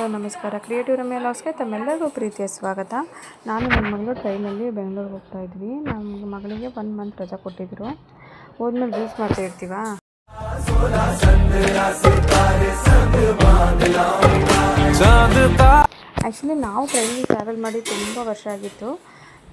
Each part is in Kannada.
ಹಲೋ ನಮಸ್ಕಾರ. ಕ್ರಿಯೇಟಿವ್ ರಮ್ಯಾ ಲಾಗ್ಸ್ಗೆ ತಮ್ಮೆಲ್ಲರಿಗೂ ಪ್ರೀತಿಯ ಸ್ವಾಗತ. ನಾನು ನನ್ನ ಮಗಳು ಟ್ರೈನಲ್ಲಿ ಬೆಂಗಳೂರಿಗೆ ಹೋಗ್ತಾ ಇದ್ವಿ. ನಮ್ಮ ಮಗಳಿಗೆ 1 ಮಂತ್ ರಜಾ ಕೊಟ್ಟಿದ್ರು. ಹೋದ್ಮೇಲೆ ರೀಲ್ಸ್ ಮಾಡ್ತಾ ಇರ್ತೀವ. ಆ್ಯಕ್ಚುಲಿ ನಾವು ಟ್ರೈನಲ್ಲಿ ಟ್ರಾವೆಲ್ ಮಾಡಿ ತುಂಬ ವರ್ಷ ಆಗಿತ್ತು.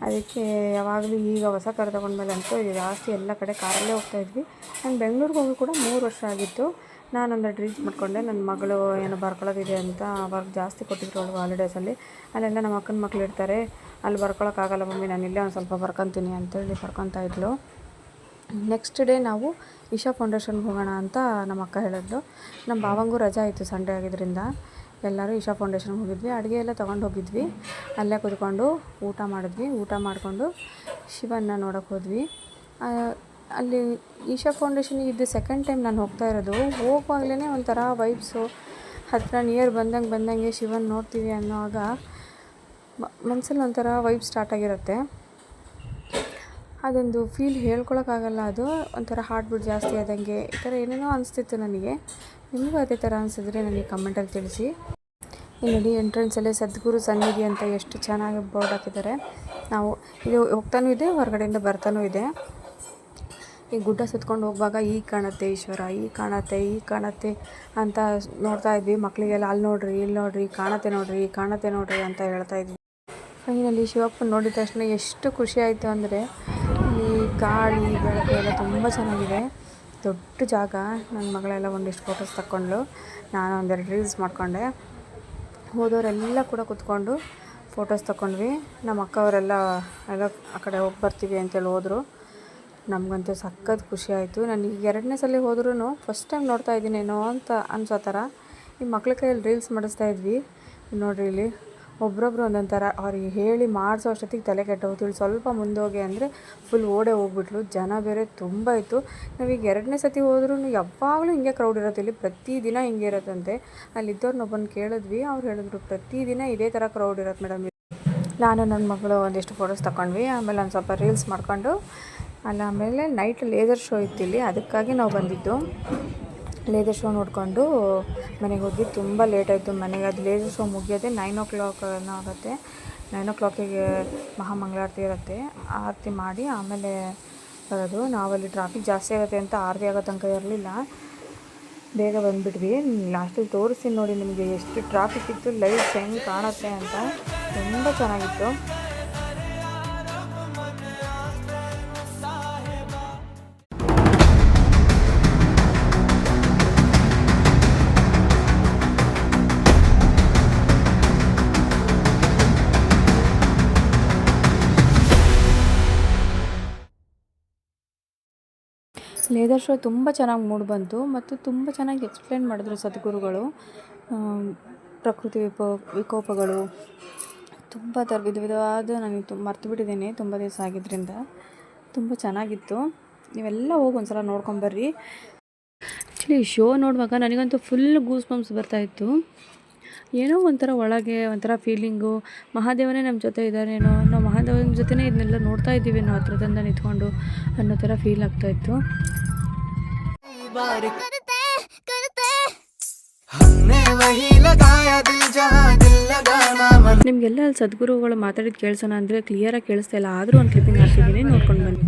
ಅದಕ್ಕೆ ಯಾವಾಗಲೂ ಈಗ ಹೊಸ ಕಾರ್ ತೊಗೊಂಡ್ಮೇಲೆ ಅಂತೂ ಜಾಸ್ತಿ ಎಲ್ಲ ಕಡೆ ಕಾರಲ್ಲೇ ಹೋಗ್ತಾ ಇದ್ವಿ. ನಾನು ಬೆಂಗಳೂರಿಗೆ ಹೋಗಿ ಕೂಡ 3 ವರ್ಷ ಆಗಿತ್ತು. ನಾನೊಂದು ರೀಲ್ಸ್ ಮಾಡ್ಕೊಂಡೆ. ನನ್ನ ಮಗಳು ಏನೋ ಬರ್ಕೊಳ್ಳೋದಿದೆ ಅಂತ ವರ್ಕ್ ಜಾಸ್ತಿ ಕೊಟ್ಟಿದ್ರು ಅವಳು ಹಾಲಿಡೇಸಲ್ಲಿ. ಅಲ್ಲೆಲ್ಲ ನಮ್ಮ ಅಕ್ಕನ ಮಕ್ಳು ಇರ್ತಾರೆ, ಅಲ್ಲಿ ಬರ್ಕೊಳಕ್ಕಾಗಲ್ಲ ಮಮ್ಮಿ, ನಾನು ಇಲ್ಲೇ ಒಂದು ಸ್ವಲ್ಪ ಬರ್ಕೊತೀನಿ ಅಂತೇಳಿ ಬರ್ಕೊತಾ ಇದ್ಲು. ನೆಕ್ಸ್ಟ್ ಡೇ ನಾವು ಇಶಾ ಫೌಂಡೇಶನ್ಗೆ ಹೋಗೋಣ ಅಂತ ನಮ್ಮ ಅಕ್ಕ ಹೇಳಿದ್ಲು. ನಮ್ಮ ಭಾವಂಗೂ ರಜಾ ಇತ್ತು ಸಂಡೇ ಆಗಿದ್ದರಿಂದ ಎಲ್ಲರೂ ಇಶಾ ಫೌಂಡೇಶನ್ಗೆ ಹೋಗಿದ್ವಿ. ಅಡುಗೆ ಎಲ್ಲ ತೊಗೊಂಡು ಹೋಗಿದ್ವಿ. ಅಲ್ಲೇ ಕೂತ್ಕೊಂಡು ಊಟ ಮಾಡಿದ್ವಿ. ಊಟ ಮಾಡಿಕೊಂಡು ಶಿವನ್ನ ನೋಡೋಕೆ ಹೋದ್ವಿ. ಅಲ್ಲಿ ಇಶಾ ಫೌಂಡೇಶನಿಗೆ ಇದು ಸೆಕೆಂಡ್ ಟೈಮ್ ನಾನು ಹೋಗ್ತಾ ಇರೋದು. ಹೋಗುವಾಗಲೇ ಒಂಥರ ವೈಬ್ಸು, ಹತ್ತಿರ ನಿಯರ್ ಬಂದಂಗೆ ಶಿವನ್ ನೋಡ್ತೀವಿ ಅನ್ನೋವಾಗ ಮನಸ್ಸಲ್ಲಿ ಒಂಥರ ವೈಬ್ ಸ್ಟಾರ್ಟ್ ಆಗಿರುತ್ತೆ. ಅದೊಂದು ಫೀಲ್ ಹೇಳ್ಕೊಳಕ್ಕಾಗಲ್ಲ. ಅದು ಒಂಥರ ಹಾರ್ಟ್ ಬೀಟ್ ಜಾಸ್ತಿ ಆದಂಗೆ ಈ ಥರ ಏನೇನೋ ಅನಿಸ್ತಿತ್ತು ನನಗೆ. ನಿಮಗೂ ಅದೇ ಥರ ಅನಿಸಿದ್ರೆ ನನಗೆ ಕಮೆಂಟಲ್ಲಿ ತಿಳಿಸಿ. ಇಲ್ಲಿ ನೋಡಿ, ಎಂಟ್ರೆನ್ಸಲ್ಲೇ ಸದ್ಗುರು ಸನ್ನಿಧಿ ಅಂತ ಎಷ್ಟು ಚೆನ್ನಾಗಿ ಬೋರ್ಡ್ ಹಾಕಿದ್ದಾರೆ. ನಾವು ಇದು ಹೋಗ್ತಾನೂ ಇದೆ, ಹೊರಗಡೆಯಿಂದ ಬರ್ತಾನೂ ಇದೆ. ಈ ಗುಡ್ಡ ಸುತ್ಕೊಂಡು ಹೋಗುವಾಗ ಈ ಕಾಣುತ್ತೆ ಈಶ್ವರ, ಈ ಕಾಣುತ್ತೆ ಅಂತ ನೋಡ್ತಾ ಇದ್ವಿ. ಮಕ್ಕಳಿಗೆಲ್ಲ ಅಲ್ಲಿ ನೋಡ್ರಿ, ಇಲ್ಲಿ ನೋಡ್ರಿ, ಕಾಣುತ್ತೆ ನೋಡ್ರಿ ಅಂತ ಹೇಳ್ತಾ ಇದ್ವಿ. ಫೈನಲಿ ಶಿವಪ್ಪನ ನೋಡಿದ ತಕ್ಷಣ ಎಷ್ಟು ಖುಷಿ ಆಯಿತು ಅಂದರೆ, ಈ ಗಾಳಿ ಬೆಳಕು ಎಲ್ಲ ತುಂಬ ಚೆನ್ನಾಗಿದೆ. ದೊಡ್ಡ ಜಾಗ. ನನ್ನ ಮಗಳೆಲ್ಲ ಒಂದಿಷ್ಟು ಫೋಟೋಸ್ ತಗೊಂಡ್ಳು. ನಾನು ಒಂದೆರಡು ರೀಲ್ಸ್ ಮಾಡ್ಕೊಂಡೆ. ಹೋದವರೆಲ್ಲ ಕೂಡ ಕೂತ್ಕೊಂಡು ಫೋಟೋಸ್ ತಗೊಂಡ್ವಿ. ನಮ್ಮ ಅಕ್ಕವರೆಲ್ಲ ಆ ಕಡೆ ಹೋಗಿ ಬರ್ತೀವಿ ಅಂತೇಳಿ ಹೋದರು. ನಮಗಂತೂ ಸಖತ್ ಖುಷಿ ಆಯಿತು. ನನಗೆ 2ನೇ ಸಲ ಹೋದ್ರೂ ಫಸ್ಟ್ ಟೈಮ್ ನೋಡ್ತಾ ಇದ್ದೀನೇನೋ ಅಂತ ಅನ್ಸೋ ಥರ ಈ ಮಕ್ಳ ಕೈಯಲ್ಲಿ ರೀಲ್ಸ್ ಮಾಡಿಸ್ತಾ ಇದ್ವಿ. ನೋಡಿರಿ, ಇಲ್ಲಿ ಒಬ್ರೊಬ್ರು ಒಂದೊಂದು ಥರ ಅವ್ರಿಗೆ ಹೇಳಿ ಮಾಡಿಸೋ ಅಷ್ಟೊತ್ತಿಗೆ ತಲೆ ಕೆಟ್ಟೋಗ್ತು. ಇಲ್ಲಿ ಸ್ವಲ್ಪ ಮುಂದೆ ಹೋಗಿ ಅಂದರೆ ಫುಲ್ ಓಡೇ ಹೋಗ್ಬಿಟ್ಲು. ಜನ ಬೇರೆ ತುಂಬ ಇತ್ತು. ನಾವೀಗ 2ನೇ ಸತಿ ಹೋದ್ರೂ ಯಾವಾಗಲೂ ಹಿಂಗೆ ಕ್ರೌಡ್ ಇರುತ್ತೆ. ಇಲ್ಲಿ ಪ್ರತಿದಿನ ಹಿಂಗೆ ಇರುತ್ತಂತೆ. ಅಲ್ಲಿದ್ದವ್ರನ್ನೊಬ್ಬನ ಕೇಳಿದ್ವಿ. ಅವ್ರು ಹೇಳಿದ್ರು ಪ್ರತಿದಿನ ಇದೇ ಥರ ಕ್ರೌಡ್ ಇರುತ್ತೆ ಮೇಡಮ್. ನಾನು ನನ್ನ ಮಗಳು ಒಂದಿಷ್ಟು ಫೋಟೋಸ್ ತಗೊಂಡ್ವಿ. ಆಮೇಲೆ ಒಂದು ಸ್ವಲ್ಪ ರೀಲ್ಸ್ ಮಾಡ್ಕೊಂಡು ಆಮೇಲೆ ನೈಟ್ ಲೇಸರ್ ಶೋ ಇತ್ತು ಇಲ್ಲಿ. ಅದಕ್ಕಾಗಿ ನಾವು ಬಂದಿದ್ದು. ಲೇಸರ್ ಶೋ ನೋಡಿಕೊಂಡು ಮನೆಗೆ ಹೋದ್ವಿ. ತುಂಬ ಲೇಟ್ ಆಯಿತು ಮನೆಗೆ. ಅದು ಲೇಸರ್ ಶೋ ಮುಗಿಯೋದೆ 9 o'clock ಆಗುತ್ತೆ. 9 o'clock ಮಹಾಮಂಗಳಾರತಿ ಇರುತ್ತೆ. ಆರತಿ ಮಾಡಿ ಆಮೇಲೆ ಬರೋದು. ನಾವಲ್ಲಿ ಟ್ರಾಫಿಕ್ ಜಾಸ್ತಿ ಆಗುತ್ತೆ ಅಂತ ಆರತಿ ಆಗೋ ತನಕ ಇರಲಿಲ್ಲ, ಬೇಗ ಬಂದುಬಿಟ್ವಿ. ಲಾಸ್ಟಲ್ಲಿ ತೋರಿಸ್ತೀನಿ ನೋಡಿ ನಿಮಗೆ ಎಷ್ಟು ಟ್ರಾಫಿಕ್ ಇತ್ತು, ಲೈಟ್ಸ್ ಹೆಂಗೆ ಕಾಣುತ್ತೆ ಅಂತ. ತುಂಬ ಚೆನ್ನಾಗಿತ್ತು. ಲೇಸರ್ ಶೋ ತುಂಬ ಚೆನ್ನಾಗಿ ಮೂಡಿ ಬಂತು ಮತ್ತು ತುಂಬ ಚೆನ್ನಾಗಿ ಎಕ್ಸ್ಪ್ಲೇನ್ ಮಾಡಿದ್ರು ಸದ್ಗುರುಗಳು. ಪ್ರಕೃತಿ ವಿಕೋಪಗಳು ತುಂಬ ಥರ ವಿಧವಾದ ನನಗೆ ಮರ್ತು ಬಿಟ್ಟಿದ್ದೀನಿ ತುಂಬ ದಿವಸ ಆಗಿದ್ದರಿಂದ. ತುಂಬ ಚೆನ್ನಾಗಿತ್ತು. ನೀವೆಲ್ಲ ಹೋಗಿ ಒಂದು ಸಲ ನೋಡ್ಕೊಂಬರ್ರಿ. ಆ್ಯಕ್ಚುಲಿ ಶೋ ನೋಡುವಾಗ ನನಗಂತೂ ಫುಲ್ ಗೂಸ್ ಬಂಪ್ಸ್ ಬರ್ತಾಯಿತ್ತು. ಏನೋ ಒಂಥರ ಒಳಗೆ ಒಂಥರ ಫೀಲಿಂಗು, ಮಹಾದೇವನೇ ನಮ್ಮ ಜೊತೆ ಇದ್ದಾರೇನೋ, ನಾವು ಮಹಾದೇವನ ಜೊತೆನೇ ಇದನ್ನೆಲ್ಲ ನೋಡ್ತಾ ಇದ್ದೀವೇನೋ ಹತ್ರದಿಂದ ನಿಂತ್ಕೊಂಡು ಅನ್ನೋ ಥರ ಫೀಲ್ ಆಗ್ತಾಯಿತ್ತು. ನಿಮಗೆಲ್ಲ ಅಲ್ಲಿ ಸದ್ಗುರುಗಳು ಮಾತಾಡಿದ್ದು ಕೇಳಿಸೋಣ ಅಂದರೆ ಕ್ಲಿಯರಾಗಿ ಕೇಳಿಸ್ತಾ ಇಲ್ಲ. ಆದರೂ ಒಂದು ಕ್ಲಿಪ್ಪಿಂಗ್ ಹಾಕ್ತಿದ್ದೀನಿ, ನೋಡ್ಕೊಂಡು ಬನ್ನಿ.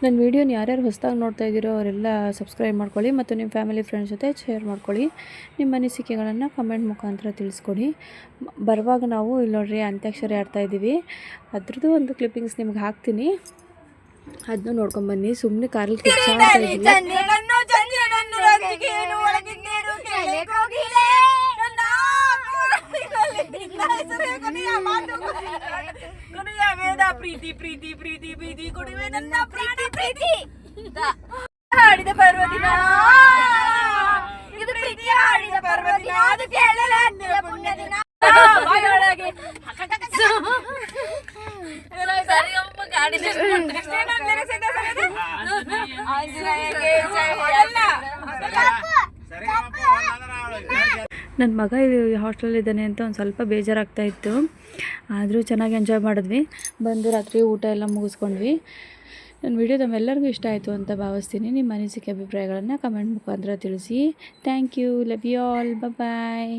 ನನ್ನ ವೀಡಿಯೋನ ಯಾರ್ಯಾರು ಹೊಸದಾಗಿ ನೋಡ್ತಾ ಇದ್ದೀರೋ ಅವರೆಲ್ಲ ಸಬ್ಸ್ಕ್ರೈಬ್ ಮಾಡ್ಕೊಳ್ಳಿ ಮತ್ತು ನಿಮ್ಮ ಫ್ಯಾಮಿಲಿ ಫ್ರೆಂಡ್ಸ್ ಜೊತೆ ಶೇರ್ ಮಾಡ್ಕೊಳ್ಳಿ. ನಿಮ್ಮ ಅನಿಸಿಕೆಗಳನ್ನು ಕಮೆಂಟ್ ಮುಖಾಂತರ ತಿಳಿಸ್ಕೊಡಿ. ಬರುವಾಗ ನಾವು ಇಲ್ಲಿ ನೋಡ್ರಿ ಅಂತ್ಯಾಕ್ಷರಿ ಆಡ್ತಾಯಿದ್ದೀವಿ. ಅದ್ರದ್ದು ಒಂದು ಕ್ಲಿಪ್ಪಿಂಗ್ಸ್ ನಿಮ್ಗೆ ಹಾಕ್ತೀನಿ, ಅದನ್ನು ನೋಡ್ಕೊಂಬನ್ನಿ. ಸುಮ್ಮನೆ ಕಾರಲ್ಲಿ ಕಿಚ್ಚಾಡ್ತಾ ಇದ್ದೀವಿ. ಪ್ರೀತಿ ಪ್ರೀತಿ ಪ್ರೀತಿ ಪ್ರೀತಿ ಕೊಡುವೆ ನನ್ನ ಪ್ರೀತಿ ಪ್ರೀತಿ ಹಾಡಿದ ಪರ್ವದಿನ, ಇದು ಪ್ರೀತಿಯ ಹಾಡಿದ ಪರ್ವದಿನ, ಅದು ಕೇಳಲ ಪುಣ್ಯ ದಿನ. ಬಾಯೊಳಗೆ ಸರಿ ಆಂಜನೇಯಗೆ ಜೈ ಅಲ್ಲ. ನನ್ನ ಮಗ ಹಾಸ್ಟೆಲಲ್ಲಿದ್ದಾನೆ ಅಂತ ಒಂದು ಸ್ವಲ್ಪ ಬೇಜಾರಾಗ್ತಾ ಇತ್ತು, ಆದರೂ ಚೆನ್ನಾಗಿ ಎಂಜಾಯ್ ಮಾಡಿದ್ವಿ. ಬಂದು ರಾತ್ರಿ ಊಟ ಎಲ್ಲ ಮುಗಿಸ್ಕೊಂಡ್ವಿ. ನನ್ನ ವಿಡಿಯೋ ತಮ್ಮೆಲ್ಲರಿಗೂ ಇಷ್ಟ ಆಯಿತು ಅಂತ ಭಾವಿಸ್ತೀನಿ. ನಿಮ್ಮ ಅನಿಸಿಕೆ ಅಭಿಪ್ರಾಯಗಳನ್ನು ಕಮೆಂಟ್ ಮುಖಾಂತರ ತಿಳಿಸಿ. Thank you, love you all, bye.